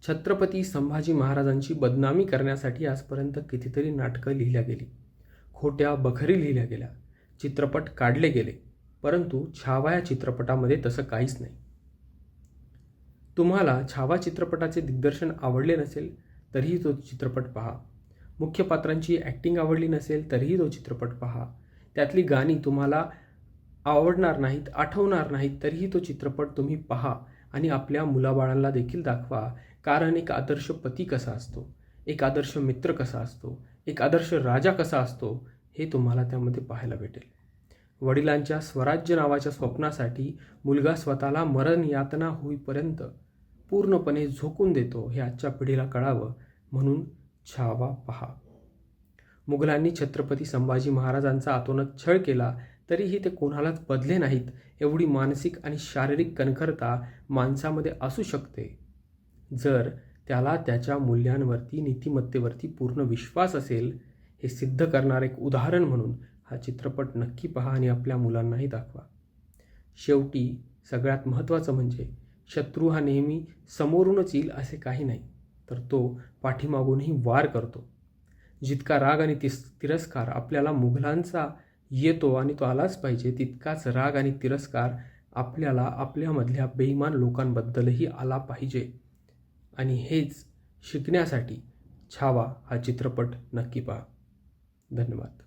छत्रपती संभाजी महाराजांची बदनामी करण्यासाठी आजपर्यंत कितीतरी नाटकं लिहिल्या गेली, खोट्या बखरी लिहिल्या गेल्या, चित्रपट काढले गेले, परंतु छावा या चित्रपटामध्ये तसं काहीच नाही. तुम्हाला छावा चित्रपटाचे दिग्दर्शन आवडले नसेल तरीही तो चित्रपट पहा. मुख्य पात्रांची ॲक्टिंग आवडली नसेल तरीही तो चित्रपट पहा. त्यातली गाणी तुम्हाला आवडणार नाहीत, आठवणार नाहीत तरीही तो चित्रपट तुम्ही पहा आणि आपल्या मुलाबाळांना देखील दाखवा. कारण एक आदर्श पती कसा असतो, एक आदर्श मित्र कसा असतो, एक आदर्श राजा कसा असतो हे तुम्हाला त्यामध्ये पाहायला भेटेल. वडिलांच्या स्वराज्य नावाच्या स्वप्नासाठी मुलगा स्वतःला मरण यातना होईपर्यंत पूर्णपणे झोकून देतो हे आजच्या पिढीला कळावं म्हणून छावा पहा. मुघलांनी छत्रपती संभाजी महाराजांचा अतोनात छळ केला तरीही ते कोणालाच बदले नाहीत. एवढी मानसिक आणि शारीरिक कणखरता माणसामध्ये असू शकते जर त्याला त्याच्या मूल्यांवरती, नीतिमत्तेवरती पूर्ण विश्वास असेल. हे सिद्ध करणारे एक उदाहरण म्हणून हा चित्रपट नक्की पहा आणि आपल्या मुलांनाही दाखवा. शेवटी सगळ्यात महत्त्वाचं म्हणजे शत्रू हा नेहमी समोरूनच येईल असे काही नाही, तर तो पाठीमागूनही वार करतो. जितका राग आणि तिरस्कार आपल्याला मुघलांचा येतो आणि तो आलाच पाहिजे, तितकाच राग आणि तिरस्कार आपल्याला आपल्यामधल्या बेईमान लोकांबद्दलही आला पाहिजे. आणि हेच शिकण्यासाठी छावा हा चित्रपट नक्की पहा. धन्यवाद.